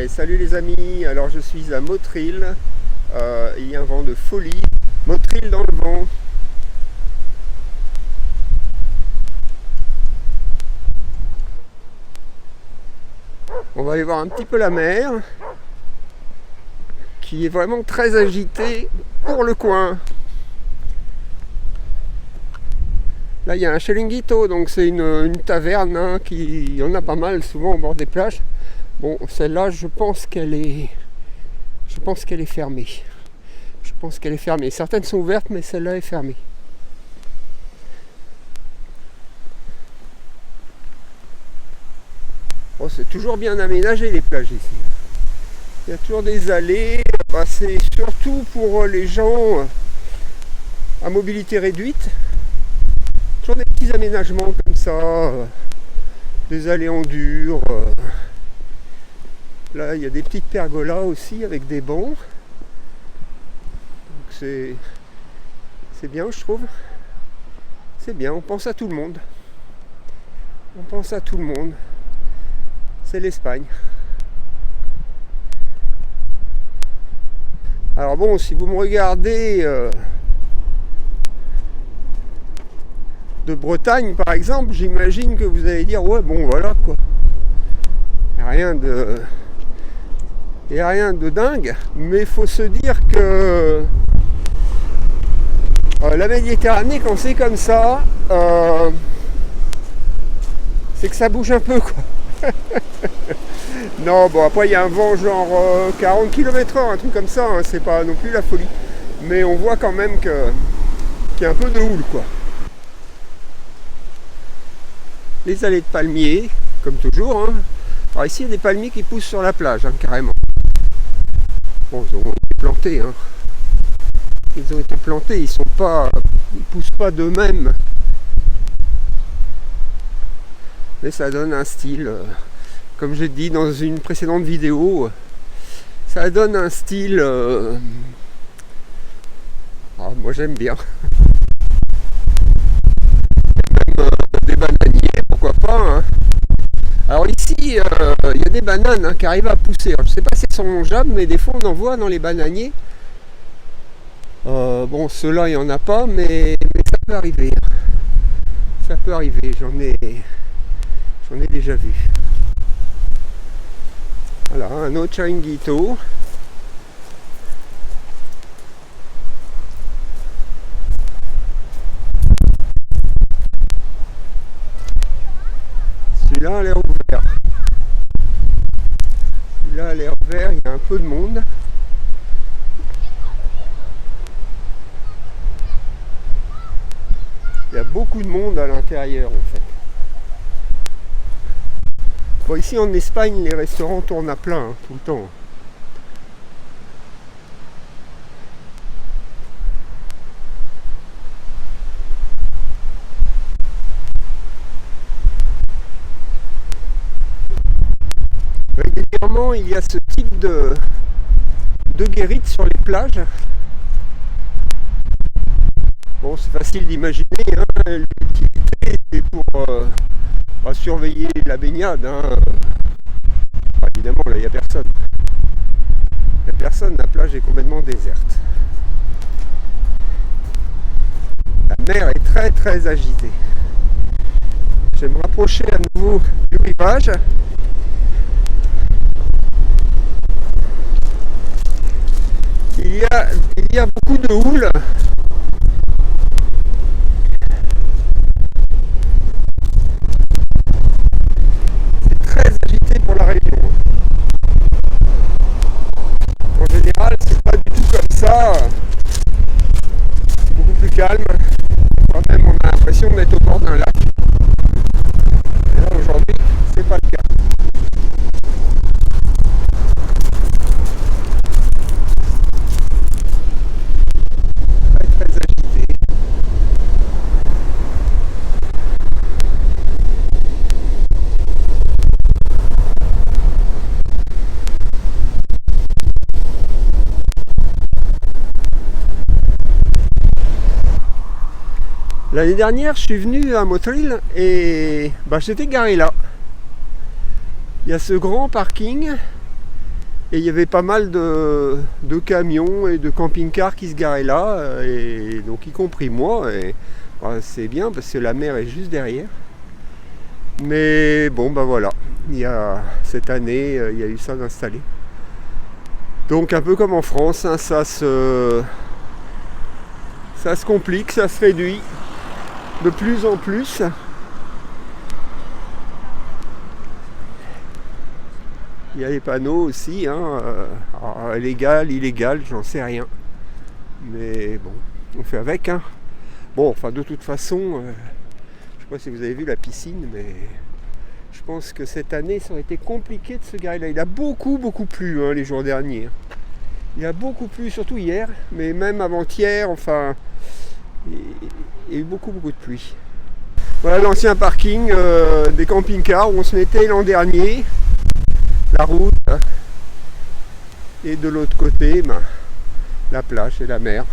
Salut les amis, alors je suis à Motril, il y a un vent de folie, Motril dans le vent. On va aller voir un petit peu la mer, qui est vraiment très agitée pour le coin. Là il y a un chiringuito, donc c'est une taverne hein, il y en a pas mal souvent au bord des plages. Bon, celle-là je pense qu'elle est fermée. Je pense qu'elle est fermée. Certaines sont ouvertes, mais celle-là est fermée. Oh, c'est toujours bien aménagé les plages ici. Il y a toujours des allées. Bah, c'est surtout pour les gens à mobilité réduite. Toujours des petits aménagements comme ça. Des allées en dur. Là, il y a des petites pergolas aussi avec des bancs. Donc c'est bien, je trouve. C'est bien, on pense à tout le monde. On pense à tout le monde. C'est l'Espagne. Alors bon, si vous me regardez de Bretagne par exemple, j'imagine que vous allez dire ouais bon voilà quoi. Il n'y a rien de dingue, mais il faut se dire que la Méditerranée quand c'est comme ça, c'est que ça bouge un peu quoi. Non, bon, après il y a un vent genre 40 km/h, un truc comme ça, hein, c'est pas non plus la folie. Mais on voit quand même qu'il y a un peu de houle, quoi. Les allées de palmiers, comme toujours. Hein. Alors ici, il y a des palmiers qui poussent sur la plage, hein, carrément. Bon, ils ont été plantés, hein. Ils ont été plantés, ils poussent pas d'eux-mêmes. Mais ça donne un style... comme j'ai dit dans une précédente vidéo, ça donne un style... moi j'aime bien. Même des bananiers, pourquoi pas. Hein. Alors ici, il y a des bananes hein, qui arrivent à pousser. Alors, je ne sais pas si elles sont mangeables, mais des fois on en voit dans les bananiers. Bon, ceux-là, il n'y en a pas, mais ça peut arriver. Ça peut arriver, j'en ai déjà vu. Voilà, un autre chiringuito. Celui-là a l'air ouvert. Celui-là a l'air ouvert, il y a un peu de monde. Il y a beaucoup de monde à l'intérieur en fait. Bon, ici en Espagne, les restaurants tournent à plein hein, tout le temps. Régulièrement, il y a ce type de guérite sur les plages. Bon, c'est facile d'imaginer, hein, l'utilité c'est pour surveiller la baignade. Hein. Évidemment, là, il n'y a personne. Il n'y a personne, la plage est complètement déserte. La mer est très très agitée. Je vais me rapprocher à nouveau du rivage. Il y a beaucoup de houle. C'est très agité pour la région. En général, c'est pas du tout comme ça. C'est beaucoup plus calme. Quand même, on a l'impression d'être au bord d'un lac. Et là, aujourd'hui, c'est pas le cas. Très agité. L'année dernière, je suis venu à Motril et j'étais garé là. Il y a ce grand parking Et il y avait pas mal de camions et de camping-cars qui se garaient là, et donc y compris moi. Et c'est bien parce que la mer est juste derrière. Mais bon, bah voilà, cette année, il y a eu ça d'installé. Donc un peu comme en France, hein, ça se complique, ça se réduit de plus en plus. Il y a les panneaux aussi, hein, légal, illégal, j'en sais rien. Mais bon, on fait avec. Hein. Bon, enfin de toute façon, je ne sais pas si vous avez vu la piscine, mais je pense que cette année, ça aurait été compliqué de se garer là. Il a beaucoup plu hein, les jours derniers. Il a beaucoup plu, surtout hier, mais même avant-hier, enfin, il y a eu beaucoup de pluie. Voilà l'ancien parking des camping-cars où on se mettait l'an dernier. La route et de l'autre côté la plage et la mer.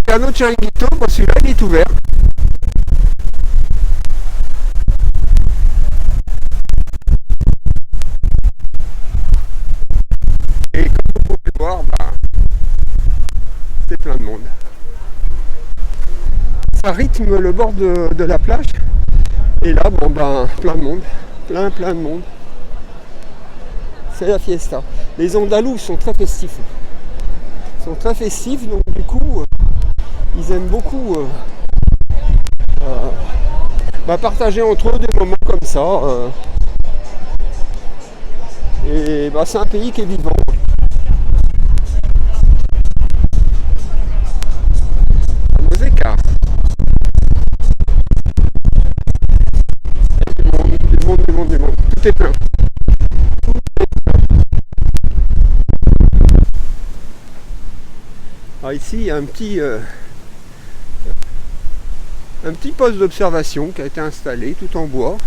Donc un autre chiringuito, bon, celui-là il est ouvert. Et comme vous pouvez voir, c'est plein de monde. Ça rythme le bord de la plage. Et là, bon plein de monde, plein de monde. C'est la fiesta. Les Andalous sont très festifs. Ils sont très festifs, donc du coup, ils aiment beaucoup partager entre eux des moments comme ça. Et c'est un pays qui est vivant. Moseca. Du monde. Tout est plein. Alors ici, il y a un petit poste d'observation qui a été installé tout en bois.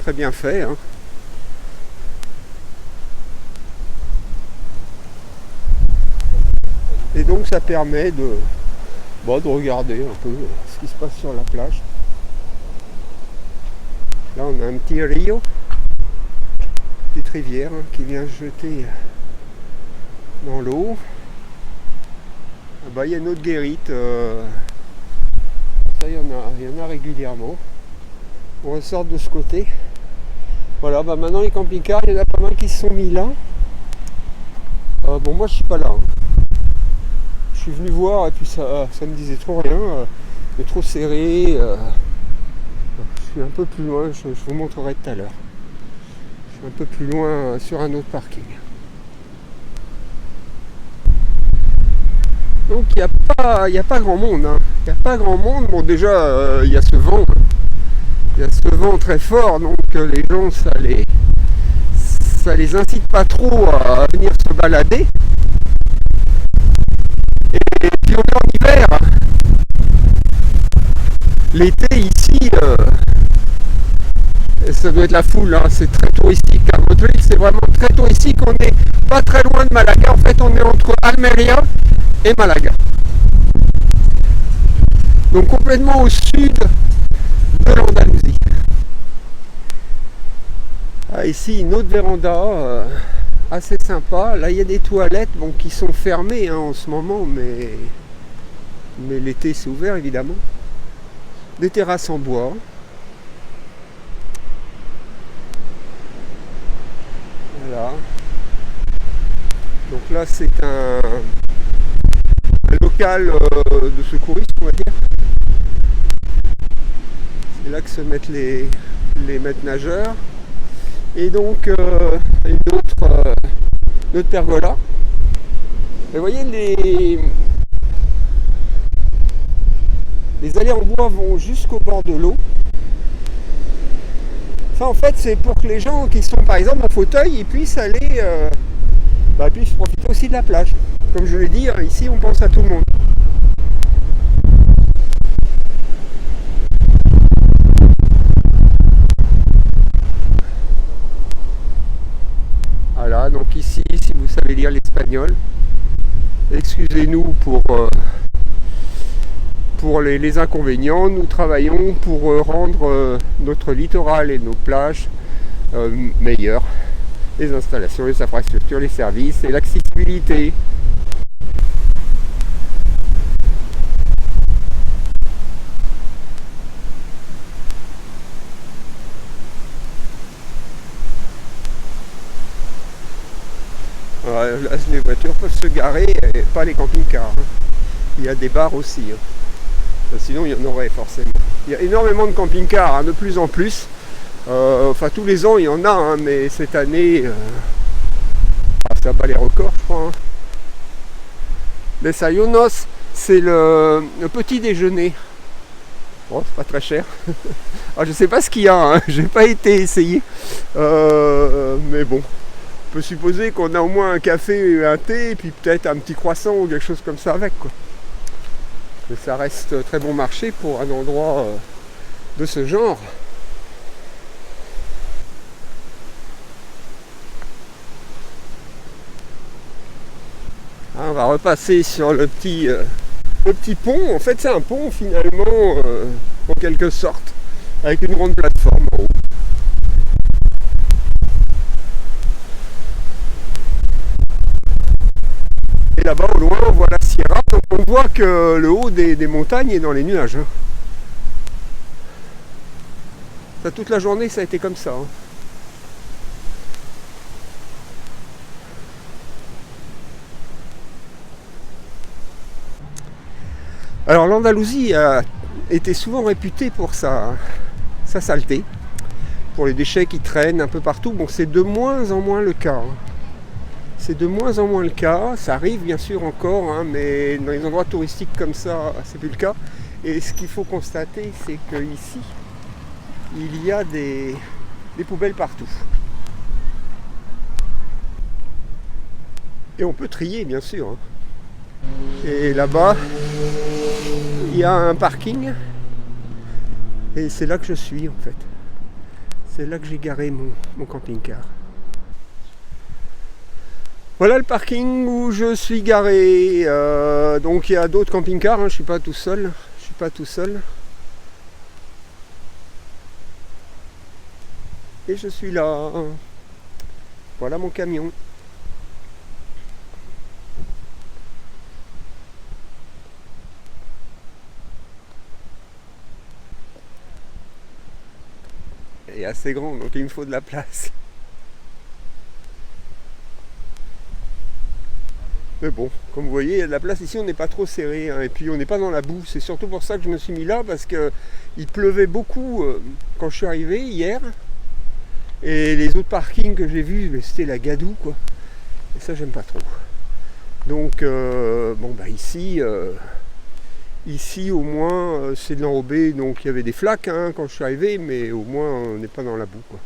Très bien fait. Hein. Et donc ça permet de regarder un peu ce qui se passe sur la plage. Là on a un petit rio, petite rivière hein, qui vient se jeter dans l'eau. Il y a une autre guérite, ça il y en a régulièrement. On ressort de ce côté. Voilà, maintenant les camping-cars, il y en a pas mal qui se sont mis là. Moi je suis pas là. Hein. Je suis venu voir et puis ça me disait trop rien, c'est trop serré. Je suis un peu plus loin, je vous montrerai tout à l'heure. Je suis un peu plus loin sur un autre parking. Donc il n'y a pas grand monde. Hein. Il n'y a pas grand monde. Bon déjà il y a ce vent. Il y a ce vent très fort, donc les gens ça les incite pas trop à venir se balader. Et puis on est en hiver. L'été ici, ça doit être la foule, hein, c'est très touristique. Hein. Motril, c'est vraiment très touristique. On n'est pas très loin de Malaga. En fait, on est entre Almeria et Malaga. Donc complètement au sud de l'Andalousie. Ici, une autre véranda assez sympa. Là, il y a des toilettes qui sont fermées hein, en ce moment, mais l'été, c'est ouvert, évidemment. Des terrasses en bois. Voilà. Donc là c'est un local de secouristes on va dire. C'est là que se mettent les maîtres nageurs. Et donc une autre pergola. Et vous voyez les allées en bois vont jusqu'au bord de l'eau. Ça en fait c'est pour que les gens qui sont par exemple en fauteuil ils puissent aller puissent profiter aussi de la plage. Comme je l'ai dit, ici on pense à tout le monde. Voilà, donc ici si vous savez lire l'espagnol, excusez-nous pour les inconvénients. Nous travaillons pour rendre notre littoral et nos plages meilleures. Les installations, les infrastructures, les services et l'accessibilité. Là, les voitures peuvent se garer, et pas les camping-cars. Il y a des bars aussi. Sinon, il y en aurait forcément. Il y a énormément de camping-cars, de plus en plus. Enfin, tous les ans, il y en a, mais cette année, ça n'a pas les records, je crois. Desayunos, c'est le petit déjeuner. Bon, c'est pas très cher. Alors, je sais pas ce qu'il y a, j'ai pas été essayé. Mais bon. On peut supposer qu'on a au moins un café et un thé, et puis peut-être un petit croissant ou quelque chose comme ça avec, quoi. Mais ça reste très bon marché pour un endroit de ce genre. On va repasser sur le petit pont. En fait, c'est un pont finalement, en quelque sorte, avec une grande plateforme en haut. Et là-bas au loin on voit la Sierra, donc on voit que le haut des montagnes est dans les nuages. Ça, toute la journée ça a été comme ça. Alors l'Andalousie a été souvent réputée pour sa saleté, pour les déchets qui traînent un peu partout. Bon, c'est de moins en moins le cas. C'est de moins en moins le cas, ça arrive bien sûr encore, mais dans les endroits touristiques comme ça, c'est plus le cas. Et ce qu'il faut constater, c'est qu'ici, il y a des poubelles partout. Et on peut trier, bien sûr. Et là-bas, il y a un parking. Et c'est là que je suis, en fait. C'est là que j'ai garé mon camping-car. Voilà le parking où je suis garé. Donc il y a d'autres camping-cars, je ne suis pas tout seul. Et je suis là. Voilà mon camion. Il est assez grand, donc il me faut de la place. Mais bon, comme vous voyez, il y a de la place ici, on n'est pas trop serré, et puis on n'est pas dans la boue. C'est surtout pour ça que je me suis mis là, parce qu'il pleuvait beaucoup quand je suis arrivé hier. Et les autres parkings que j'ai vus, c'était la gadoue, quoi. Et ça, j'aime pas trop. Donc, ici au moins, c'est de l'enrobé. Donc, il y avait des flaques quand je suis arrivé, mais au moins, on n'est pas dans la boue, quoi.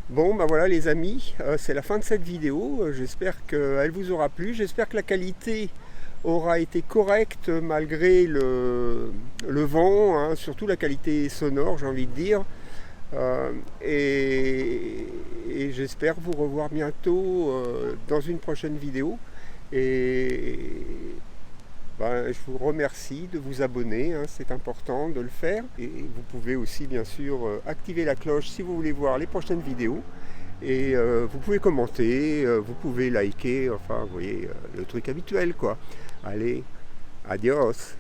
Bon, voilà les amis, c'est la fin de cette vidéo. J'espère qu'elle vous aura plu. J'espère que la qualité aura été correcte malgré le vent, surtout la qualité sonore, j'ai envie de dire. Et j'espère vous revoir bientôt dans une prochaine vidéo. Et je vous remercie de vous abonner, c'est important de le faire. Et vous pouvez aussi bien sûr activer la cloche si vous voulez voir les prochaines vidéos. Et vous pouvez commenter, vous pouvez liker, enfin vous voyez le truc habituel quoi. Allez, adios.